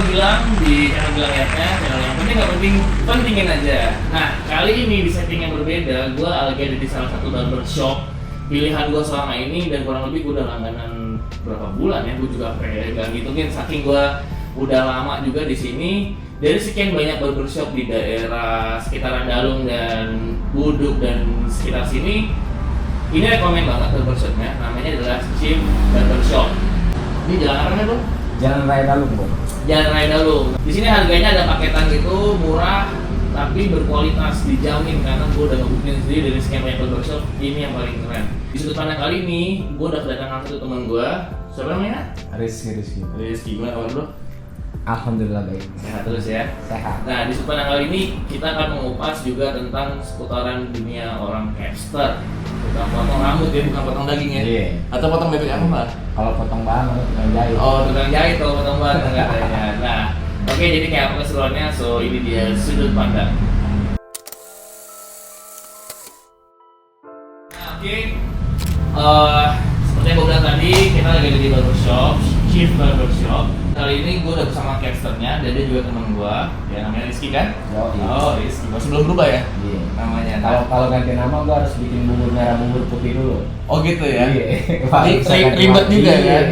gua bilang di channel Gilang Yatnya, channel yang penting nggak penting, pentingin aja. Nah, kali ini di setting yang berbeda, gua lagi ada di salah satu barbershop pilihan gua selama ini, dan kurang lebih gua udah langganan berapa bulan ya, gua juga nggak ngitungin saking gua udah lama juga di sini. Dari sekian banyak barbershop di daerah sekitaran Dalung dan Buduk dan sekitar sini, ini rekomen banget barbershopnya, namanya adalah Chim Barbershop. Ini jalan apa nih, Bro? Jalan Raya Dalung, Bro. Jalan Raya Dalung. Di sini harganya ada paketan gitu, murah tapi berkualitas, dijamin, karena gue udah ngebuktiin sendiri dari sekian banyak barbershop, ini yang paling keren. Di sudut pandang kali ini, gue udah kedatangan satu teman gue. Siapa namanya? Rizky. Rizky, gimana kabar, Bro? Alhamdulillah baik. Sehat terus ya? Sehat. Nah, di sudut pandang kali ini kita akan mengupas juga tentang seputaran dunia orang capster. Bukan potong rambut ya, bukan potong daging ya? Iya. Atau potong bebek apa, Pak? Kalau potong bahan, potong jahit. Oh, tukang jahit kalau potong bahan katanya. Nah, oke, jadi kayak apa keseruannya? So, ini dia sudut pandang. Nah, oke. Seperti yang gue bilang tadi, kita lagi ada di barbershop, Chief Barbershop. Kali ini gue udah bersama capsternya, dan dia juga teman gue, ya namanya Rizky kan? Iya. Oh, Rizky. Masih belum berubah ya? Iya. Namanya. Kalau ganti nama gua harus bikin bubur merah, bubur putih dulu. Oh gitu ya? Iya. Ribet juga Iya. kan?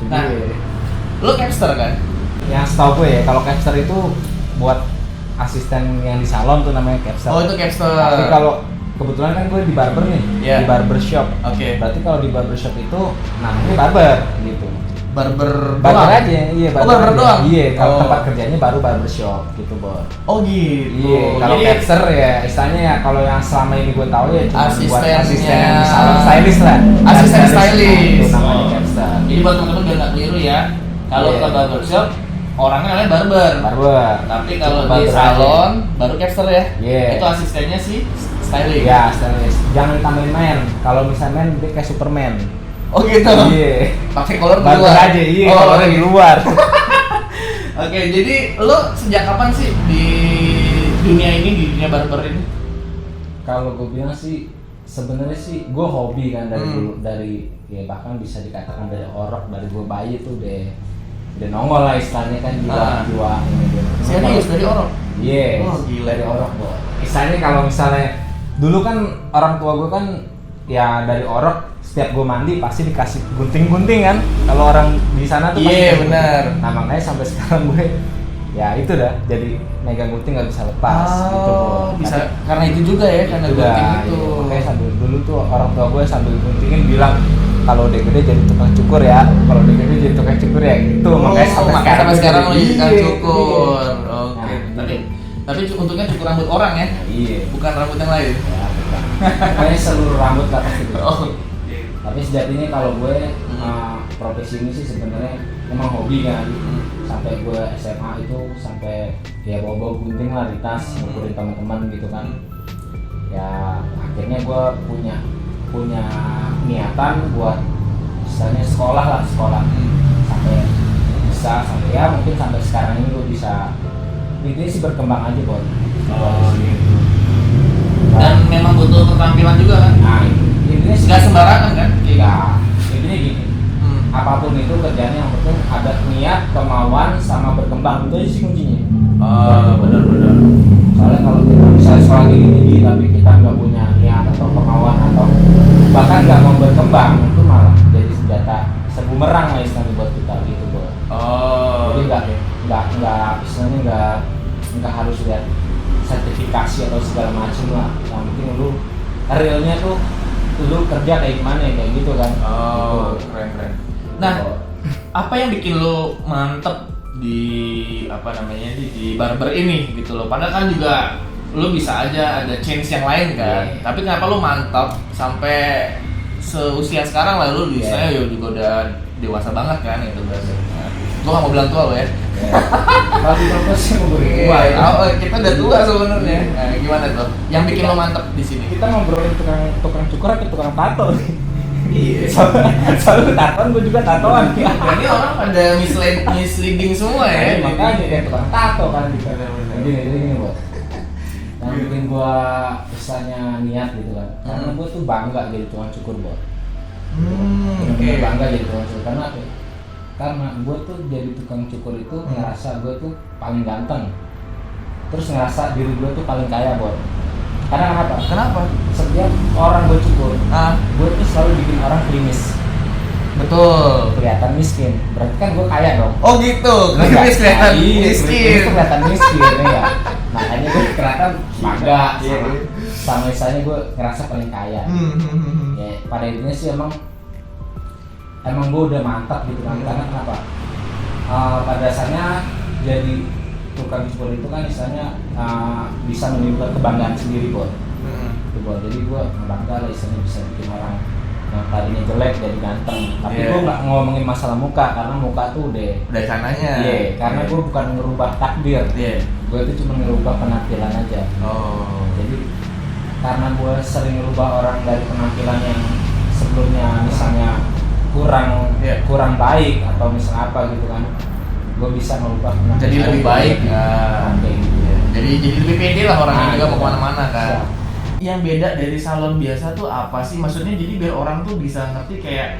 Nah, Iya. lo capster kan? Yang setahu gue ya, kalau capster itu buat asisten yang di salon tuh namanya capster. Oh, itu capster. Tapi kalau kebetulan kan gue di barber nih, Iya. di barbershop. Oke. Berarti kalau di barbershop itu namanya barber gitu. Barber Barber doang? aja, iya Oh, barber aja. doang? Iya, kalau Oh. tempat kerjanya baru barbershop gitu, Bor. Oh gitu. Iya, kalau Jadi capster ya istilahnya ya kalau yang selama ini gue tahu ya cuma buat Asistennya. asisten yang di salon stylist lah. Asisten Stylist, stylist. itu namanya Oh. capster. Jadi buat teman-teman biar nggak keliru ya, kalau Iya. ke barbershop orangnya namanya barber. Barber. Tapi kalau Cuma di barber salon baru capster ya. Iya. Itu asistennya si styling. Ya, stylist. Jangan tambahin man. Kalau misalnya man dia kayak Superman. Oh gitu. Iya. Pakai kolor di Barber luar. aja, iya. Oh, Kalau di luar. Oke, jadi lo sejak kapan sih di dunia ini, di dunia barber ini? Kalau gue bilang sih sebenarnya sih gue hobi kan dari Hmm. dulu, dari ya bahkan bisa dikatakan dari orok, dari gue bayi tuh udah nongol lah istilahnya kan jiwa ini dia. Serius dari orang? Iya. Oh, gila. Dari orok gue. Istilahnya kalau misalnya dulu kan orang tua gue kan ya dari orok, setiap gue mandi pasti dikasih gunting-gunting kan. Kalau orang di sana tuh pasti Iya, dikasih benar. gunting. Nah makanya sampai sekarang gue ya itu dah jadi megang gunting nggak bisa lepas gitu. Oh, Bro. bisa Tapi- karena itu juga ya, karena itu gunting dah, itu. iya. Makanya sambil dulu tuh orang tua gue sambil guntingin bilang kalau udah gede jadi tukang cukur ya, kalau udah gede jadi tukang cukur ya gitu. Makanya sampai sekarang lo jadi tukang iya, cukur. iya. Oke, Nah, tapi untungnya cukur rambut orang ya, nah, iya. bukan rambut yang lain. Ya, bukan. Pokoknya seluruh rambut lah pasti. Oh. Tapi sejatinya kalau gue Hmm. profesi ini sih sebenarnya emang hobi kan. Sampai gue SMA itu sampai ya bawa gunting lah di tas ngukurin teman-teman gitu kan. Ya akhirnya gue punya niatan buat misalnya sekolah sampai bisa sampai ya mungkin sampai sekarang ini gue bisa intinya sih berkembang aja buat. Oh gitu. Dan memang butuh keterampilan juga kan? Nah intinya sih Nggak sembarangan kan? ya intinya gini. Hmm. Apapun itu kerjanya yang penting ada niat, kemauan, sama berkembang, itu aja sih kuncinya. Benar-benar. Soalnya kalau kita misalnya sekolah tinggi tapi kita nggak punya niat atau kemauan atau bahkan nggak mau berkembang, itu malah jadi senjata sebumerang lah istilahnya buat kita gitu, Bro. Oh. Jadi nggak istilahnya nggak harus lihat sertifikasi atau segala macam lah. Yang penting lu realnya tuh lu kerja kayak gimana ya, kayak gitu kan. Oh, Gitu. keren. Nah, apa yang bikin lo mantep di apa namanya di barber ini gitu loh? Padahal kan juga lo bisa aja ada change yang lain kan. Yeah. Tapi kenapa lo mantap sampai seusia sekarang lah lo Yeah. ya juga udah dewasa banget kan itu berarti. Nah, gue gak mau bilang tua lo ya. Kalau di profesi ngobrolin Iya, tua ya. kita udah tua sebenarnya. Nah, gimana tuh? Yang bikin lo mantep di sini? Kita ngobrolin tukang cukur atau tukang tato. Iya. Soalnya tatoan, gue juga tatoan. Ini orang pada misleading semua ya. Makanya dia tukang tato kan gitu. Bener-bener. Gini bos. Yang bikin gue kesannya niat gitu kan. Karena gue tuh bangga jadi tukang cukur bos. Oke. Bener-bener bangga jadi tukang cukur karena apa? karena gue tuh jadi tukang cukur itu ngerasa gue tuh paling ganteng, terus ngerasa diri gue tuh paling kaya, Bor. Karena kenapa? Setiap orang gue cukur, gue tuh selalu bikin orang klimis. Betul. Kelihatan miskin, berarti kan gue kaya dong. Oh gitu, klimis kelihatan miskin. Itu kelihatan miskin ya. Makanya gue kelihatan bangga sama misalnya gue ngerasa paling kaya. Ya, pada intinya sih emang gue udah mantap gitu kan. Karena kenapa? Pada dasarnya jadi tukang cukur itu kan misalnya bisa menimbulkan kebanggaan sendiri, Bor. Jadi gue bangga lah misalnya bisa bikin orang yang tadinya jelek jadi ganteng. Tapi gue nggak ngomongin masalah muka, karena muka tuh udah sananya. Karena gue bukan ngerubah takdir. Gue itu cuma ngerubah penampilan aja. Jadi karena gue sering ngerubah orang dari penampilan yang sebelumnya misalnya kurang baik atau misalnya apa gitu kan, gue bisa ngerubah penampilan jadi lebih baik. Gitu. Jadi lebih pede lah orangnya juga mau kemana-mana kan. Siap. Yang beda dari salon biasa tuh apa sih? Maksudnya jadi biar orang tuh bisa ngerti kayak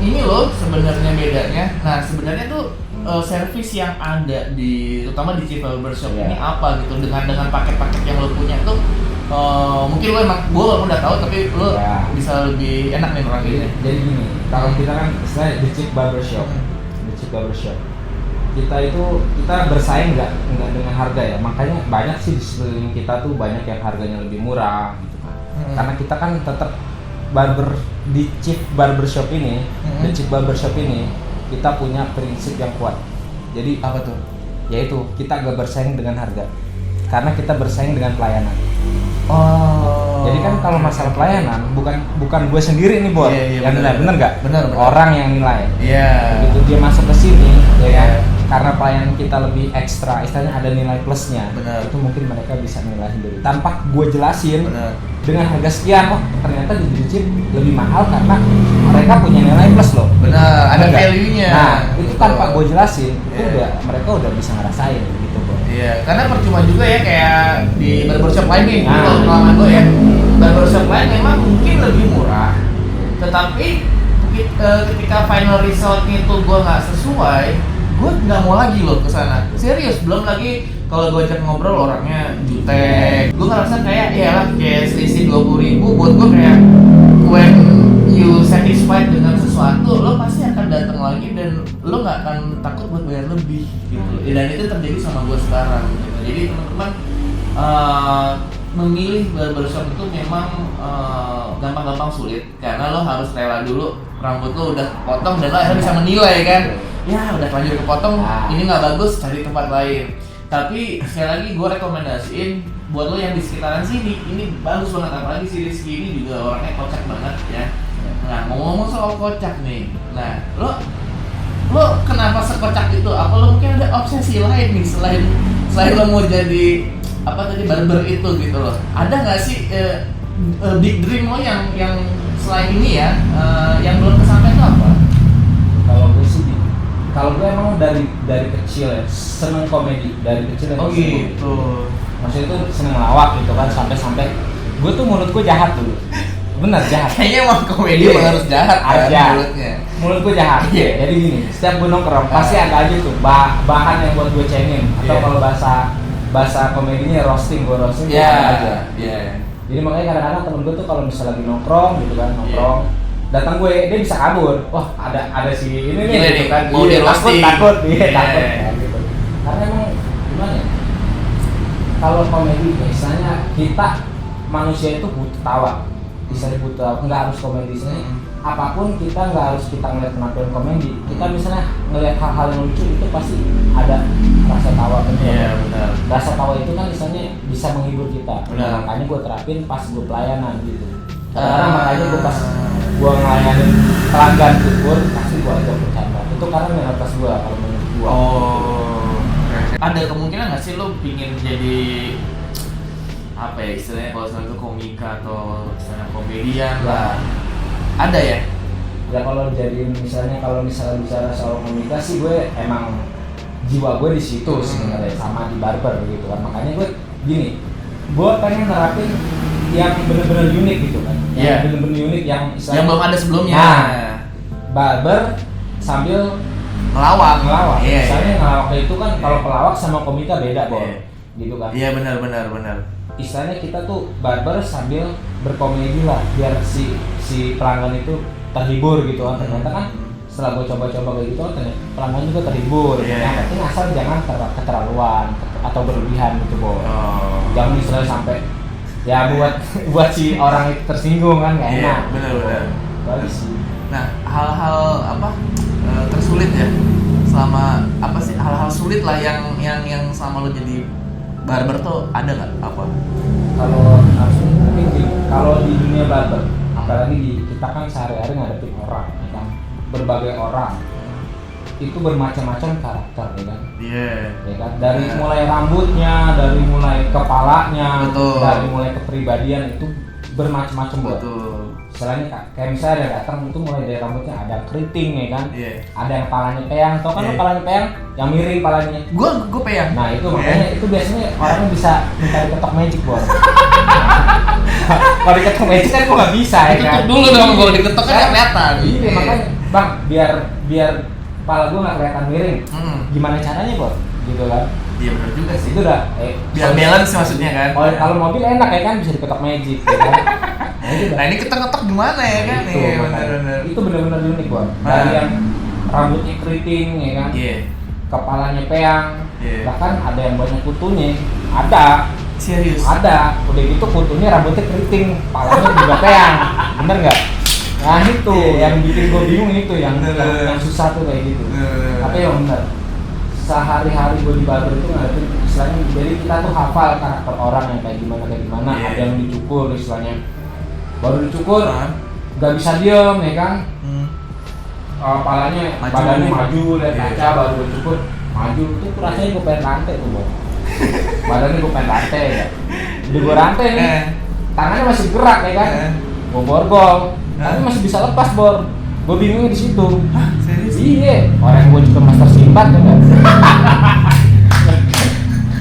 ini loh sebenarnya bedanya. Nah sebenarnya tuh servis yang ada terutama di Chief Barbershop ini apa gitu, dengan paket-paket yang lo punya tuh mungkin lo emang gue udah tahu tapi lo bisa lebih enak nih neranginnya. Jadi gini, kalau kita kan istilahnya The Chief Barbershop, kita bersaing nggak dengan harga ya, makanya banyak sih di sekeliling kita tuh banyak yang harganya lebih murah gitu kan. Karena kita kan tetap di Chief Barbershop ini, The Chief Barbershop ini kita punya prinsip yang kuat. Jadi apa tuh? Yaitu kita nggak bersaing dengan harga, karena kita bersaing dengan pelayanan. Jadi kan kalau masalah pelayanan bukan gue sendiri nih, Bor. Yang benar nggak? Benar. Orang yang nilai. Begitu dia masuk ke sini, ya kan? Karena pelayanan kita lebih ekstra, istilahnya ada nilai plusnya. Itu mungkin mereka bisa nilai sendiri. Tanpa gue jelasin dengan harga sekian, ternyata di Chip lebih mahal karena mereka punya nilai plus loh. Ada value-nya. Nah, itu tanpa gue jelasin, mereka udah bisa ngerasain gitu, Bor. Karena percuma juga ya kayak di barbershop lain nih, pengalaman gue ya. Barbershop lain memang mungkin lebih murah, tetapi ketika final resultnya itu gue nggak sesuai, gue nggak mau lagi loh ke sana. Serius, belum lagi kalau gue ajak ngobrol orangnya jutek. Gue ngerasa kayak selisih 20.000 buat gue kayak when you satisfied dengan sesuatu, lo pasti akan datang lagi dan lo nggak akan takut buat bayar lebih gitu. Dan itu terjadi sama gue sekarang gitu. Jadi teman-teman memilih barbershop itu memang gampang-gampang sulit karena lo harus rela dulu rambut lo udah potong dan lo akhirnya bisa menilai kan. Ya udah lanjut kepotong, ini nggak bagus, cari tempat lain. Tapi sekali lagi gue rekomendasiin buat lo yang di sekitaran sini, ini bagus banget, apalagi si Rizky ini juga orangnya kocak banget ya. Nah ngomong-ngomong soal kocak nih, nah lo kenapa sekocak itu? Apa lo mungkin ada obsesi lain nih selain lo mau jadi barber itu gitu loh? Ada nggak sih big dream lo yang selain ini ya, yang belum kesampaian itu apa? Kalau gue emang dari kecil ya seneng komedi, dari kecil ya. Gitu. Maksudnya itu seneng lawak gitu kan, sampai gue tuh mulut gue jahat dulu. Bener jahat. Kayaknya emang komedi emang harus jahat kan mulutnya. Mulut gue jahat. Jadi gini, setiap gue nongkrong pasti ada aja tuh bahan yang buat gue cengin. Atau kalau bahasa komedinya roasting aja. Jadi makanya kadang-kadang temen gue tuh kalau misalnya lagi nongkrong gitu kan, datang gue, dia bisa kabur. Wah, ada si ini nih gitu kan. Mau di roasting. Takut kan, gitu. Karena emang gimana ya? Kalau komedi misalnya kita manusia itu butuh tawa. Bisa butuh tawa, enggak harus komedi sih. Apapun kita nggak harus kita ngeliat penampilan komedi. Kita misalnya ngeliat hal-hal yang lucu itu pasti ada rasa tawa kan. Benar. Rasa tawa itu kan misalnya bisa menghibur kita. Benar. Makanya gue terapin pas gue pelayanan gitu. Karena makanya gue pas gue ngelayanin pelanggan cukur pasti gue ajak bercanda. Itu karena minoritas gue kalau menurut gue. Ada kemungkinan nggak sih lo pingin jadi apa ya istilahnya, kalau misalnya itu komika atau misalnya komedian lah? Ada ya? Ya kalau jadi misalnya bicara soal komika sih gue emang jiwa gue di situ sebenarnya, sama di barber gitu kan. Makanya gue gini, gue pengen nerapin yang bener-bener unik gitu kan. Yang bener-bener unik yang belum ada sebelumnya. Nah, barber sambil Ngelawak. ngelawak. Iya. Misalnya Iya. ngelawak itu kan kalau Iya. pelawak sama komika beda, Bor. Iya. Gitu kan. Iya benar. Istilahnya kita tuh barber sambil berkomedi lah biar si pelanggan itu terhibur gitu kan. Ternyata kan setelah gue coba-coba kayak gitu ternyata pelanggan juga terhibur. Iya. Yang penting asal jangan keterlaluan atau berlebihan gitu, Bor. Oh. Jangan istilahnya sampai ya buat si orang itu tersinggung kan nggak Iya, enak. benar. Bagus sih. Nah, hal-hal apa tersulit ya selama apa sih hal-hal sulit lah yang selama lo jadi barber tuh ada nggak apa? Kalau mungkin kalau di dunia barber, apalagi kita kan sehari-hari ngadepin orang, ya kan berbagai orang itu bermacam-macam karakter, ya kan. Iya. Ya kan dari mulai rambutnya, dari mulai kepalanya, Betul. dari mulai kepribadian itu bermacam-macam, Bor. Betul. Misalnya kayak misalnya ada datang itu mulai dari rambutnya ada keriting, ya kan. Iya. Ada yang palanya peyang, tau kan Iya. lo palanya peyang yang miring palanya. Gue peyang. Nah itu Iya. makanya itu biasanya orang bisa minta diketok magic, Bor. Kalau diketok magic kan gua nggak bisa, ya kan. Tutup dulu dong, kalau diketok kan nggak kelihatan. Iya makanya bang biar kepala gua nggak kelihatan miring. Gimana caranya, Bor? Gitu kan. Iya benar juga sih. Itu udah Biar balance maksudnya kan. Kalau mobil enak ya kan bisa diketok magic, ya kan. Nah, itu udah. Nah ini ketok-ketok gimana ya kan? Itu, Iya makanya. benar. Itu benar-benar unik, Bor. Nah. Dari yang rambutnya keriting, ya kan. Iya. Kepalanya peyang, Iya. bahkan ada yang banyak kutunya. Ada. Serius. Ada, udah gitu kutunya rambutnya keriting, palanya juga peyang, bener nggak? Nah itu Iya. yang bikin gue bingung itu, yang Bener. yang susah tuh kayak gitu. Bener. Tapi yang bener, sehari-hari gue di barber itu ngadepin istilahnya, jadi kita tuh hafal karakter orang yang kayak gimana. Iya. Ada yang dicukur istilahnya, baru dicukur Hah? nggak bisa diem ya kan? Palanya Maju. badannya maju, lihat Iya. kaca baru dicukur maju, tuh rasanya gue pengen rantai tuh, Bang. Badannya gue pengen rantai ya. Udah gue rantai nih, tangannya masih gerak ya kan. Gue borgol, tapi masih bisa lepas, Bor. Gue bingungnya di situ. Hah, serius? Iya, orang gue juga master simbat kan.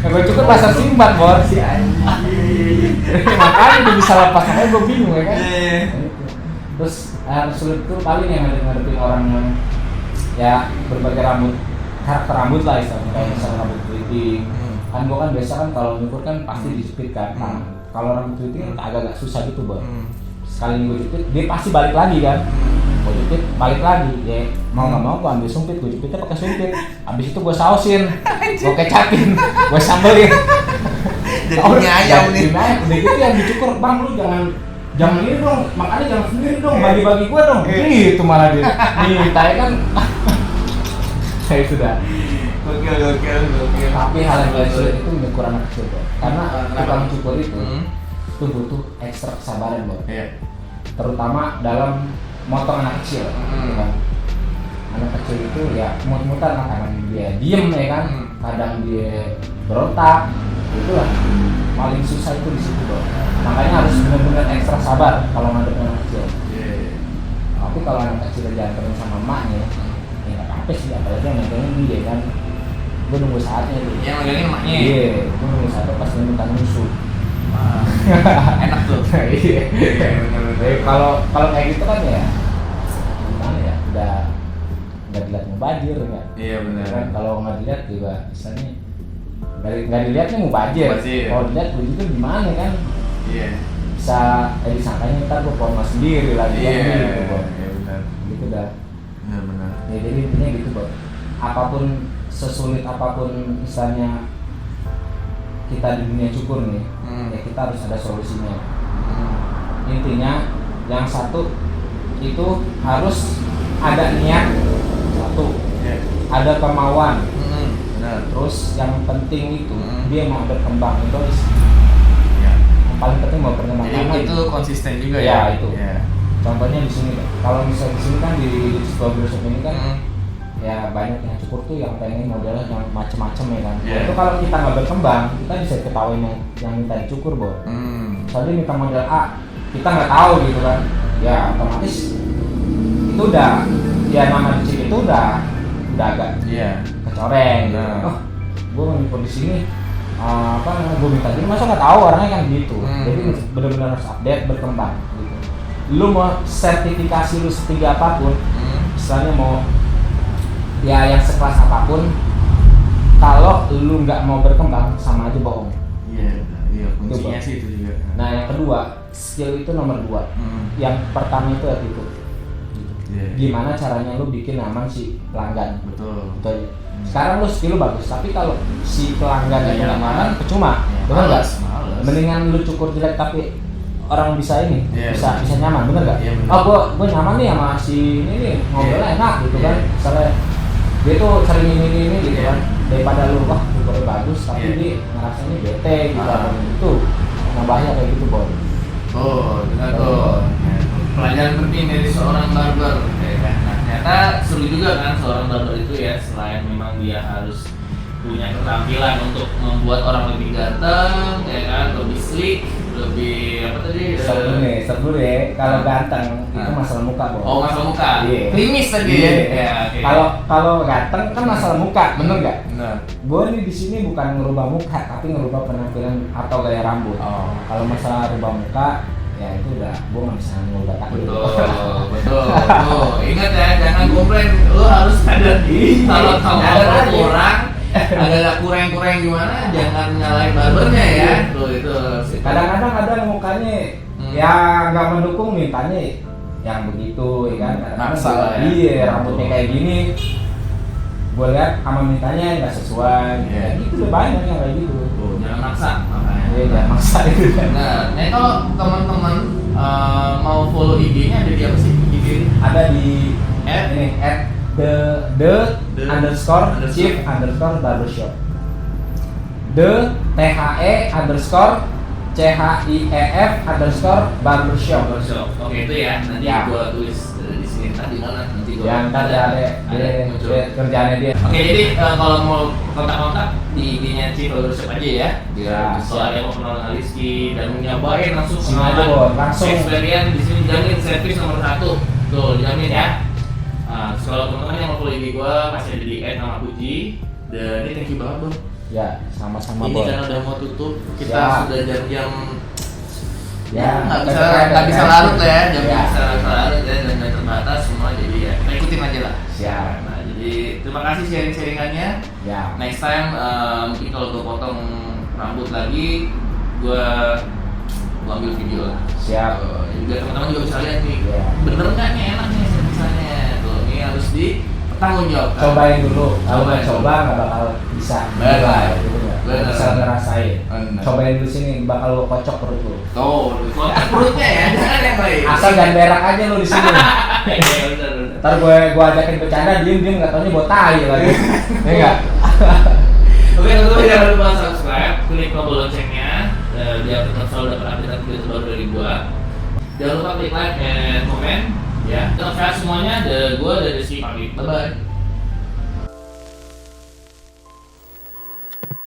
Gue cukup master simbat, Bor. Makanya gue bisa lepas, makanya gue bingung ya kan. Iya. Terus sulit tuh paling yang ngadepin orang yang ya berbagai karakter rambut lah istilahnya, kayak misalnya rambut keriting. Kan gua kan biasa kan kalau nyukur kan pasti dijepit kan. Nah, kalau rambut keriting kan agak susah gitu, Bang. Sekali gua jepit dia pasti balik lagi kan. Gua jepit balik lagi, ya mau nggak mau gua ambil sumpit, gua jepitnya pakai sumpit. Habis itu gua sausin, gua kecapin, gua sambelin. Jadinya ayam nih. Udah gitu yang dicukur, Bang lu jangan ini dong, makanya jangan sendiri dong, bagi-bagi gua dong. Gitu malah dia. Nih, saya kan saya sudah. Gokil. Tapi hal yang paling sulit itu nyukur anak kecil, Bro. Karena tukang cukur itu butuh ekstra kesabaran, Bro. Iya. Terutama dalam motong anak kecil, gitu kan. Anak kecil itu ya mut-mutan lah, kadang dia diem ya kan, kadang dia berontak, itulah paling susah itu di situ, Bro. Makanya harus benar-benar ekstra sabar kalau ngadepin anak kecil. Tapi kalau anak kecil diantarin sama emaknya, ya nggak apa-apa sih, apalagi yang ngantongin dia kan. Gue nunggu saatnya tuh. Yang megangin emaknya. Iya, gue nunggu saatnya pas dia minta nyusu. Enak tuh. Iya. Jadi kalau kayak gitu kan ya, gimana ya? Udah dilihat mubazir nggak? Iya benar. Kan kalau nggak dilihat juga, misalnya nggak dilihatnya mubazir. Mubazir. Kalau dilihat begitu gimana kan? Iya. Bisa disangkanya ntar gue formal sendiri lagi kan gitu, Bro. Iya benar. Gitu dah. Benar. Ya jadi intinya gitu, Bro. Apapun sesulit apapun misalnya kita di dunia cukur nih, ya kita harus ada solusinya. Intinya yang satu itu harus ada niat, satu, ada kemauan. Benar. Terus yang penting itu dia mau berkembang itu Ya. yang paling penting mau berkembang. Jadi Karena itu konsisten juga ya, ya. itu. Ya. Contohnya di sini, kalau misalnya di sini kan di sebuah barbershop ini kan ya banyak yang cukur tuh yang pengen modelnya yang macem-macem ya kan. Yeah. Itu kalau kita nggak berkembang, kita bisa ketahuin yang minta dicukur, Bro. Soalnya minta model A, kita nggak tahu gitu kan. Ya otomatis itu udah, ya nama dicip itu udah agak kecoreng gitu. Nah. Oh, gue mau nyukur di sini, gue minta gini, masa nggak tahu orangnya kan gitu. Jadi benar-benar harus update, berkembang gitu. Lu mau sertifikasi lu setinggi apapun, misalnya mau ya yang sekelas apapun, kalau lu nggak mau berkembang sama aja bohong. Iya, kuncinya Itu, sih itu juga. Nah yang kedua, skill itu nomor 2. Yang pertama itu attitude. Iya. Gimana caranya lu bikin nyaman si pelanggan. Betul. Betul. Sekarang lu skill lu bagus, tapi kalau si pelanggan itu Iya, nggak nyaman, percuma. Iya, Benar nggak? males. Mendingan lu cukur jelek tapi orang bisa ini, Iya, bisa nyaman, bener nggak? Iya, bener. Oh gua nyaman nih sama si ini nih, ngobrolnya Iya. enak gitu kan. Iya. Misalnya dia tuh sering ini gitu Iya. kan, daripada lu wah cukurnya bagus tapi Iya. dia ngerasanya bete gitu Ah. atau itu, nah bahaya kayak gitu boy. Dengar tuh. Pelajaran penting dari seorang barber. Ya kan? Nah, ternyata seru juga kan seorang barber itu ya, selain memang dia harus punya keterampilan untuk membuat orang lebih ganteng, ya kan, lebih sleek, lebih apa tadi? Seru deh. Kalau ganteng itu Ah. masalah muka boy. Oh, masalah muka. Iya. Klimis tadi Iya. ya. Oke. Kalau ganteng kan masalah muka, bener nggak? Benar. Gue nih di sini bukan ngerubah muka, tapi ngerubah penampilan atau gaya rambut. Oh. Kalau masalah rubah muka, ya itu udah gue nggak bisa ngubah takdir. Betul. Ingat ya, jangan komplain. Lu harus sadar kalau kamu Sadar ada aja. kurang, ada kurang jangan nyalain barbernya ya. Tuh itu. Kadang-kadang ada mukanya ya nggak mendukung, mintanya yang begitu, ya kan? Kadang-kadang Maksa lah ya. Iya, rambutnya kayak gini. Gue lihat sama mintanya nggak sesuai. Iya. Ya gitu udah banyak yang kayak gitu. Tuh, jangan maksa makanya. Iya, jangan maksa itu. Nah, kalau teman-teman mau follow IG-nya ada di apa sih? IG ini? Ada di At? ini the underscore chief underscore barbershop. The THE underscore CHIEF underscore barbershop. Barbershop. Oke, itu ya. Nanti Ya. gua tulis di sini tadi mana nanti gua. Ya ntar ya ada muncul. kerjaannya dia. Oke, jadi kalau mau kontak-kontak di IG-nya Chief Barbershop aja ya. Ya, Soalnya mau kenal Rizky dan nyobain langsung Sini aja, Bon. Langsung. experience di sini jamin servis nomor 1. Tuh, dijamin ya. Nah, kalau teman-teman yang mau follow IG gua masih ada di @namapuji. Dan ini thank you banget, Bang. Ya sama-sama Ini Bon. karena udah mau tutup, kita Siap. sudah jam-jam Ya, nggak bisa tetep nggak bisa ya. larut lah ya, jam Ya. bisa larut ya dan terbatas semua, jadi ya kita ikutin aja lah. Siap. Nah, jadi terima kasih sharing-sharingannya. Ya. Next time mungkin kalau gue potong rambut lagi, gue ambil video lah. Siap. Biar teman-teman juga bisa lihat nih, Ya. bener nggak nih enak nih servisanya. Tuh, ini harus ditanggung jawab. Cobain dulu. Kalau Cobain. nggak coba nggak bakal bisa. Benar. Gitu nggak? Benar. Nggak bisa ngerasain. Benar. Cobain dulu sini bakal lu kocok perut lu. Tuh, kontak perutnya ya, jangan yang lain. Asal jangan berak aja lu di sini. Iya, benar. Ntar gue ajakin bercanda, diem nggak taunya bawa tai lagi. Ya enggak? Oke, teman-teman jangan lupa subscribe, klik tombol loncengnya biar tetap selalu dapat update video terbaru dari gua. Jangan lupa klik like dan komen ya. Terima kasih semuanya, gua dari Rizky pamit. Bye bye.